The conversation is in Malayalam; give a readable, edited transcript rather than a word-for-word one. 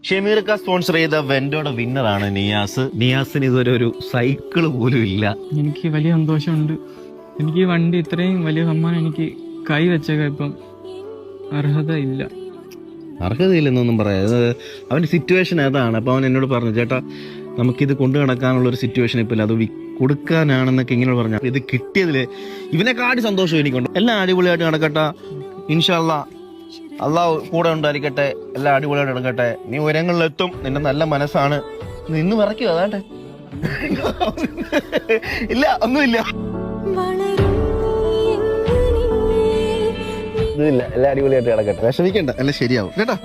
ഷെമീർക്ക സ്പോൺസർ ചെയ്ത വെന്റോയുടെ വിന്നറാണ് നിയാസ്. നിയാസിന് ഇതുവരെ ഒരു സൈക്കിള് പോലും ഇല്ല. എനിക്ക് വലിയ സന്തോഷമുണ്ട്. എനിക്ക് ഈ വണ്ടി ഇത്രയും വലിയ സമ്മാനം എനിക്ക് കൈവച്ചേക്കാം ഇപ്പം അർഹതയില്ല. അർഹതയില്ലെന്നൊന്നും പറയാം. അവന്റെ സിറ്റുവേഷൻ അതാണ്. അപ്പൊ അവൻ എന്നോട് പറഞ്ഞു, ചേട്ടാ നമുക്കിത് കൊണ്ടു നടക്കാനുള്ള ഒരു സിറ്റുവേഷൻ ഇപ്പൊ ഇല്ല, അത് കൊടുക്കാനാണെന്നൊക്കെ ഇങ്ങനെ പറഞ്ഞു. ഇത് കിട്ടിയതില് ഇവനെക്കാട്ടി സന്തോഷം എനിക്കുണ്ട്. എല്ലാം അടിപൊളിയായിട്ട് നടക്കട്ടെ ഇൻഷാ അല്ലാ. അള്ളാഹു കൂടെ ഉണ്ടായിരിക്കട്ടെ. എല്ലാം അടിപൊളിയായിട്ട് നടക്കട്ടെ. നീ ഉയരങ്ങളിലെത്തും. നിന്റെ നല്ല മനസ്സാണ്. നിന്ന് വിറയ്ക്കുക അതാട്ടെ. ഇല്ല ഒന്നുമില്ല, ഇതില്ല. എല്ലാം അടിപൊളിയായിട്ട് നടക്കട്ടെ. വിഷമിക്കണ്ട, എല്ലാം ശരിയാവും കേട്ടോ.